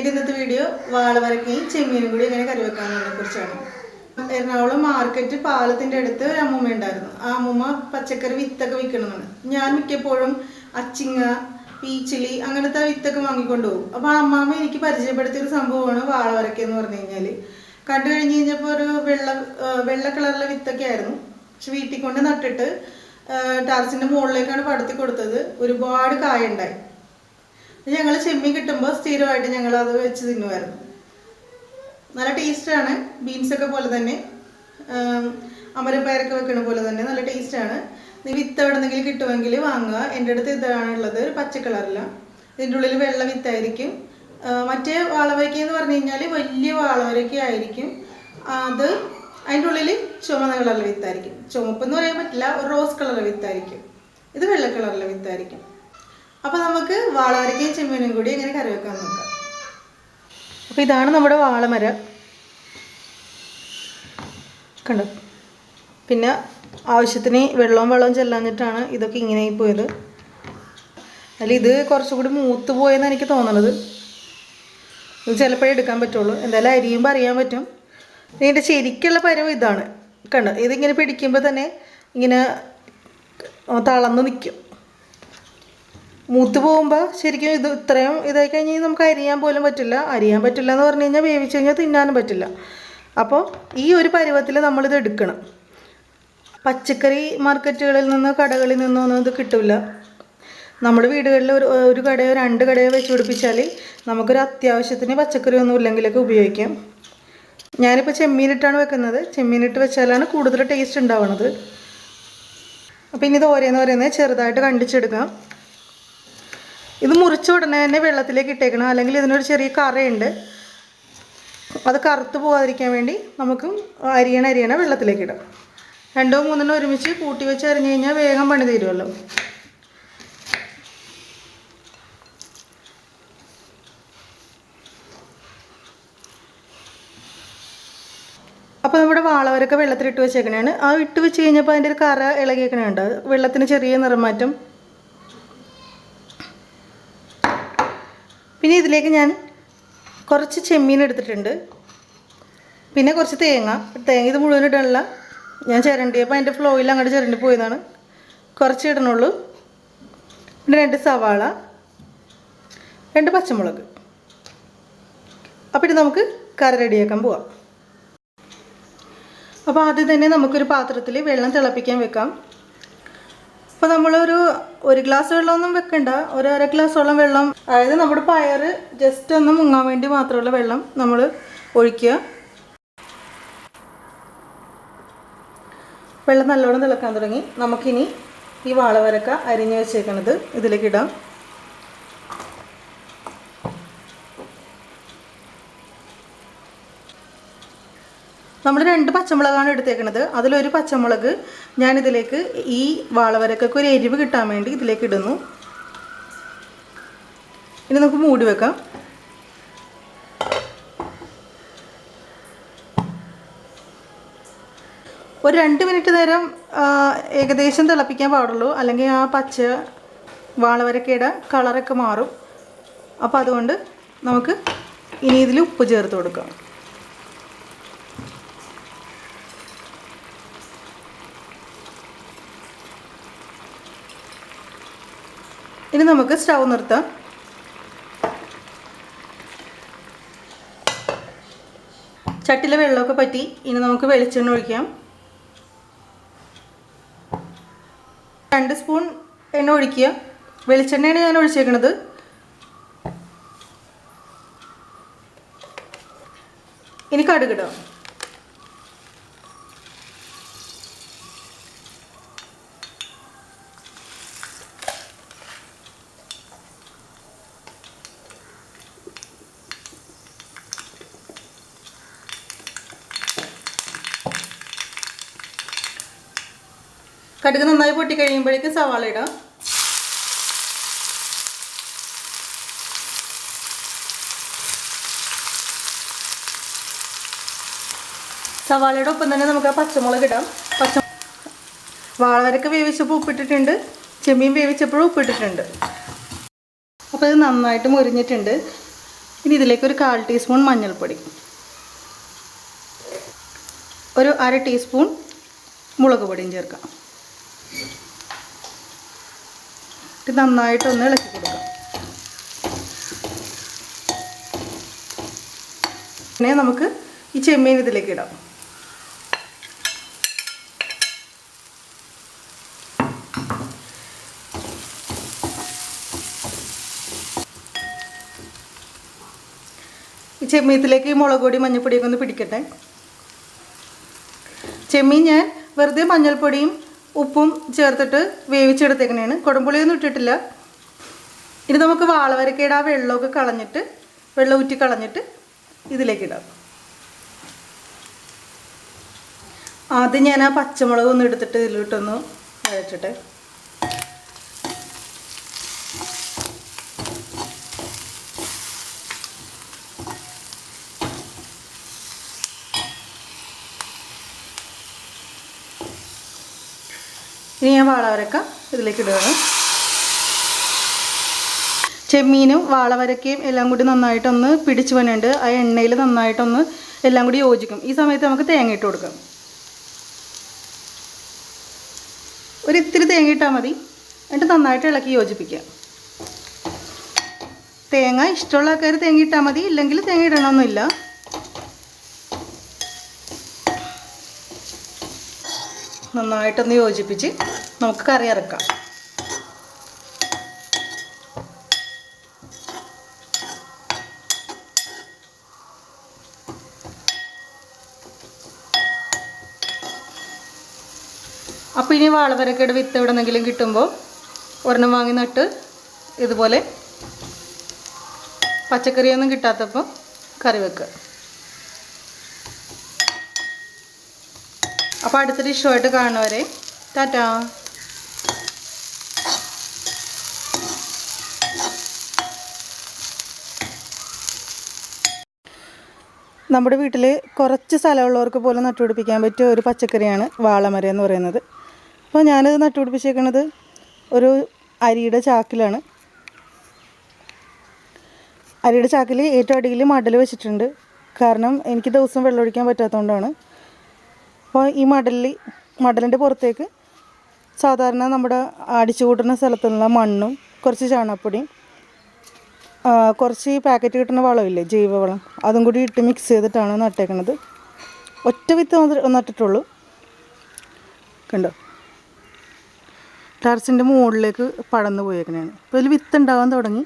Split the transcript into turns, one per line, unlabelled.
എൻ്റെ ഇന്നത്തെ വീഡിയോ വാളവരക്കയും ചെമ്മീനും കൂടി എങ്ങനെ കറി വെക്കാമെന്നതിനെ കുറിച്ചാണ്. എറണാകുളം മാർക്കറ്റ് പാലത്തിൻ്റെ അടുത്ത് ഒരു അമ്മൂമ്മ ഉണ്ടായിരുന്നു. ആ അമ്മൂമ്മ പച്ചക്കറി വിത്തൊക്കെ വിൽക്കണമെന്ന്. ഞാൻ മിക്കപ്പോഴും അച്ചിങ്ങ, പീച്ചിലി അങ്ങനത്തെ വിത്തൊക്കെ വാങ്ങിക്കൊണ്ട് പോകും. അപ്പോൾ ആ അമ്മാമ്മ എനിക്ക് പരിചയപ്പെടുത്തിയൊരു സംഭവമാണ് വാളവരക്ക എന്ന് പറഞ്ഞു കഴിഞ്ഞാൽ. കണ്ടു കഴിഞ്ഞ് കഴിഞ്ഞപ്പോൾ ഒരു വെള്ള കളറിലെ വിത്തൊക്കെ ആയിരുന്നു. പക്ഷെ വീട്ടിൽ കൊണ്ട് നട്ടിട്ട് ടാർസിൻ്റെ മുകളിലേക്കാണ് പടത്തി കൊടുത്തത്. ഒരുപാട് കായുണ്ടായി. ഞങ്ങൾ ചെമ്മീൻ കിട്ടുമ്പോൾ സ്ഥിരമായിട്ട് ഞങ്ങൾ അത് വെച്ച് തിന്നുമായിരുന്നു. നല്ല ടേസ്റ്റാണ്. ബീൻസൊക്കെ പോലെ തന്നെ, അമരപ്പയറൊക്കെ വെക്കണ പോലെ തന്നെ നല്ല ടേസ്റ്റാണ്. വിത്ത് എവിടെ നിന്നെങ്കിലും കിട്ടുമെങ്കിൽ വാങ്ങുക. എൻ്റെ അടുത്ത് ഇതാണുള്ളത്, ഒരു പച്ച കളറില്ല. ഇതിൻ്റെ ഉള്ളിൽ വെള്ള വിത്തായിരിക്കും. മറ്റേ വാളവരക്ക എന്ന് പറഞ്ഞു കഴിഞ്ഞാൽ വലിയ വാളവരക്ക ആയിരിക്കും. അത് അതിൻ്റെ ഉള്ളിൽ ചുമന്ന കളറിലെ വിത്തായിരിക്കും. ചുമപ്പെന്ന് പറയാൻ പറ്റില്ല, ഒരു റോസ് കളറിലെ വിത്തായിരിക്കും. ഇത് വെള്ള കളറിലെ വിത്തായിരിക്കും. അപ്പോൾ നമുക്ക് വാളവരക്കയും ചെമ്മീനും കൂടി എങ്ങനെ കറി വെക്കാൻ നോക്കാം. അപ്പോൾ ഇതാണ് നമ്മുടെ വാളമര. കണ്ടോ? പിന്നെ ആവശ്യത്തിന് വെള്ളവും ചെല്ലാഞ്ഞിട്ടാണ് ഇതൊക്കെ ഇങ്ങനെ പോയത്. അതിൽ ഇത് കുറച്ചുകൂടി മൂത്ത് പോയെന്ന് എനിക്ക് തോന്നണത്. ഇത് ചിലപ്പോഴേ എടുക്കാൻ പറ്റുള്ളൂ. എന്തായാലും അരിയുമ്പോൾ അറിയാൻ പറ്റും. ഇതിൻ്റെ ശരിക്കുള്ള പരവ് ഇതാണ്. കണ്ടോ? ഇതിങ്ങനെ പിടിക്കുമ്പോൾ തന്നെ ഇങ്ങനെ തളർന്ന് നിൽക്കും. മൂത്ത് പോകുമ്പോൾ ശരിക്കും ഇത് ഇത്രയും ഇതായി കഴിഞ്ഞാൽ നമുക്ക് അരിയാൻ പോലും പറ്റില്ല. അരിയാൻ പറ്റില്ല എന്ന് പറഞ്ഞു കഴിഞ്ഞാൽ വേവിച്ച് കഴിഞ്ഞാൽ തിന്നാനും പറ്റില്ല. അപ്പോൾ ഈ ഒരു പരുവത്തിൽ നമ്മളിത് എടുക്കണം. പച്ചക്കറി മാർക്കറ്റുകളിൽ നിന്ന്, കടകളിൽ നിന്നൊന്നും ഇത് കിട്ടില്ല. നമ്മുടെ വീടുകളിൽ ഒരു കടയോ 2 കടയോ വെച്ച് പിടിപ്പിച്ചാൽ നമുക്കൊരു അത്യാവശ്യത്തിന് പച്ചക്കറി ഒന്നും ഇല്ലെങ്കിലൊക്കെ ഉപയോഗിക്കാം. ഞാനിപ്പോൾ ചെമ്മീനിട്ടാണ് വെക്കുന്നത്. ചെമ്മീനിട്ട് വെച്ചാലാണ് കൂടുതൽ ടേസ്റ്റ് ഉണ്ടാവുന്നത്. അപ്പോൾ ഇനി ഇത് ഓരോന്ന് ചെറുതായിട്ട് കണ്ടിച്ചെടുക്കാം. ഇത് മുറിച്ച ഉടനെ തന്നെ വെള്ളത്തിലേക്ക് ഇട്ടേക്കണം, അല്ലെങ്കിൽ ഇതിനൊരു ചെറിയ കറയുണ്ട്. അത് കറുത്ത് പോകാതിരിക്കാൻ വേണ്ടി നമുക്ക് അരിയണ വെള്ളത്തിലേക്ക് ഇടാം. 2 3 ഒരുമിച്ച് കൂട്ടി വെച്ച് അരിഞ്ഞു കഴിഞ്ഞാൽ വേഗം പണി തീരുമല്ലോ. അപ്പോൾ നമ്മുടെ വാളവരൊക്കെ വെള്ളത്തിലിട്ട് വെച്ചേക്കണതാണ്. ആ ഇട്ട് വെച്ച് കഴിഞ്ഞപ്പോൾ അതിൻ്റെ ഒരു കറ ഇളകിയേക്കണുണ്ട്. വെള്ളത്തിന് ചെറിയ നിറമാറ്റം. പിന്നെ ഇതിലേക്ക് ഞാൻ കുറച്ച് ചെമ്മീൻ എടുത്തിട്ടുണ്ട്. പിന്നെ കുറച്ച് തേങ്ങ ഇത് മുഴുവൻ ഇടണില്ല. ഞാൻ ചിരണ്ടിയപ്പോൾ അതിൻ്റെ ഫ്ലോയിൽ അങ്ങോട്ട് ചിരണ്ടി പോയതാണ്. കുറച്ച് ഇടണുള്ളൂ. പിന്നെ 2 സവാള, 2 പച്ചമുളക്. അപ്പോൾ ഇത് നമുക്ക് കറി റെഡിയാക്കാൻ പോവാം. അപ്പോൾ ആദ്യം തന്നെ നമുക്കൊരു പാത്രത്തിൽ വെള്ളം തിളപ്പിക്കാൻ വെക്കാം. അപ്പോൾ നമ്മളൊരു 1 ഗ്ലാസ് വെള്ളമൊന്നും വെക്കണ്ട, ഒരു 1/2 ഗ്ലാസോളം വെള്ളം, അതായത് നമ്മുടെ പയർ ജസ്റ്റ് ഒന്ന് മുങ്ങാൻ വേണ്ടി മാത്രമുള്ള വെള്ളം നമ്മൾ ഒഴിക്കുക. വെള്ളം നല്ലോണം തിളക്കാൻ തുടങ്ങി. നമുക്കിനി ഈ വാളവരക്ക അരിഞ്ഞ് വെച്ചേക്കണത് ഇതിലേക്ക് ഇടാം. നമ്മൾ 2 പച്ചമുളകാണ് എടുത്തേക്കണത്. അതിലൊരു പച്ചമുളക് ഞാനിതിലേക്ക് ഈ വാളവരക്കൊക്കെ ഒരു എരിവ് കിട്ടാൻ വേണ്ടി ഇതിലേക്ക് ഇടുന്നു. ഇനി നമുക്ക് മൂടി വെക്കാം. ഒരു 2 മിനിറ്റ് നേരം ഏകദേശം തിളപ്പിക്കാൻ പാടുള്ളൂ, അല്ലെങ്കിൽ ആ പച്ച വാളവരക്കയുടെ കളറൊക്കെ മാറും. അപ്പോൾ അതുകൊണ്ട് നമുക്ക് ഇനി ഇതിൽ ഉപ്പ് ചേർത്ത് കൊടുക്കാം. ഇനി നമുക്ക് സ്റ്റൗ നിർത്താം. ചട്ടിയിലെ വെള്ളമൊക്കെ പറ്റി. ഇനി നമുക്ക് വെളിച്ചെണ്ണ ഒഴിക്കാം. 2 സ്പൂൺ എണ്ണ ഒഴിക്കുക. വെളിച്ചെണ്ണയാണ് ഞാൻ ഒഴിച്ചേക്കണത്. ഇനി കടുകിടാം. കടുക് നന്നായി പൊട്ടി കഴിയുമ്പോഴേക്ക് സവാള ഇടാം. സവാളയുടെ ഒപ്പം തന്നെ നമുക്ക് ആ പച്ചമുളക് ഇടാം. വാളവരക്ക വേവിച്ചപ്പോൾ ഉപ്പിട്ടിട്ടുണ്ട്, ചെമ്മീൻ വേവിച്ചപ്പോഴും ഉപ്പിട്ടിട്ടുണ്ട്. അപ്പോൾ ഇത് നന്നായിട്ട് മുരിഞ്ഞിട്ടുണ്ട്. ഇനി ഇതിലേക്ക് ഒരു 1/4 ടീസ്പൂൺ മഞ്ഞൾപ്പൊടി, ഒരു 1/2 ടീസ്പൂൺ മുളക് പൊടിയും ചേർക്കാം. ഇത് നന്നായിട്ടൊന്ന് ഇളക്കി കൊടുക്കാം. പിന്നെ നമുക്ക് ഈ ചെമ്മീൻ ഇതിലേക്ക് ഇടാം. ഈ ചെമ്മീനത്തിലേക്ക് മുളക് പൊടി മഞ്ഞൾപ്പൊടിയൊക്കെ ഒന്ന് പിടിക്കട്ടെ. ചെമ്മീൻ ഞാൻ വെറുതെ മഞ്ഞൾപ്പൊടിയും ഉപ്പും ചേർത്തിട്ട് വേവിച്ചെടുത്തേക്കണേണ്, കുടംപുളിയൊന്നും ഇട്ടിട്ടില്ല. ഇനി നമുക്ക് വാളവരക്കയുടെ ആ വെള്ളമൊക്കെ കളഞ്ഞിട്ട്, വെള്ളം ഊറ്റി കളഞ്ഞിട്ട് ഇതിലേക്കിടാം. ആദ്യം ഞാൻ ആ പച്ചമുളക് ഒന്ന് എടുത്തിട്ട് ഇതിലിട്ടൊന്ന് വഴച്ചിട്ടെ. ഇനി ഞാൻ വാളവരക്ക ഇതിലേക്ക് ഇടുകയാണ്. ചെമ്മീനും വാളവരക്കയും എല്ലാം കൂടി നന്നായിട്ടൊന്ന് പിടിച്ച് വന്നുണ്ട്. ആ എണ്ണയിൽ നന്നായിട്ടൊന്ന് എല്ലാം കൂടി യോജിക്കും. ഈ സമയത്ത് നമുക്ക് തേങ്ങ ഇട്ട് കൊടുക്കാം. ഒരിത്തിരി തേങ്ങ ഇട്ടാൽ മതി. എന്നിട്ട് നന്നായിട്ട് ഇളക്കി യോജിപ്പിക്കുക. തേങ്ങ ഇഷ്ടമുള്ള ആൾക്കാർ തേങ്ങ ഇട്ടാൽ മതി, ഇല്ലെങ്കിൽ തേങ്ങ ഇടണമെന്നില്ല. നന്നായിട്ടൊന്ന് യോജിപ്പിച്ച് നമുക്ക് കറി ഇറക്കാം. അപ്പോൾ ഇനി വാളവരക്കയുടെ വിത്ത് എവിടെന്നെങ്കിലും കിട്ടുമ്പോൾ ഒരെണ്ണം വാങ്ങി നട്ട് ഇതുപോലെ പച്ചക്കറിയൊന്നും കിട്ടാത്തപ്പോൾ കറി വെക്കുക. അപ്പോൾ അടുത്ത ഡിഷുമായിട്ട് കാണുന്നവരെ ടാറ്റാ. നമ്മുടെ വീട്ടിൽ കുറച്ച് സ്ഥലമുള്ളവർക്ക് പോലും നട്ടുപിടിപ്പിക്കാൻ പറ്റിയ ഒരു പച്ചക്കറിയാണ് വാളമര എന്ന് പറയുന്നത്. അപ്പോൾ ഞാനിത് നട്ടുപിടിപ്പിച്ചേക്കുന്നത് ഒരു അരിയുടെ ചാക്കിലാണ്. അരിയുടെ ചാക്കിൽ ഏറ്റവും അടിയിൽ മടൽ വെച്ചിട്ടുണ്ട്. കാരണം എനിക്ക് ദിവസം വെള്ളമൊഴിക്കാൻ പറ്റാത്തതുകൊണ്ടാണ്. അപ്പോൾ ഈ മടലിൻ്റെ പുറത്തേക്ക് സാധാരണ നമ്മുടെ അടിച്ചു കൂട്ടുന്ന സ്ഥലത്തുള്ള മണ്ണും കുറച്ച് ചാണകപ്പൊടിയും കുറച്ച് പാക്കറ്റ് കിട്ടുന്ന വളമില്ലേ, ജൈവവളം, അതും കൂടി ഇട്ട് മിക്സ് ചെയ്തിട്ടാണ് നട്ടേക്കണത്. ഒറ്റ വിത്ത് നട്ടിട്ടുള്ളൂ. കണ്ടോ, ടെറസിൻ്റെ മുകളിലേക്ക് പടർന്നു പോയേക്കണതാണ്. അപ്പോൾ ഇതിൽ വിത്ത് ഉണ്ടാകാൻ തുടങ്ങി.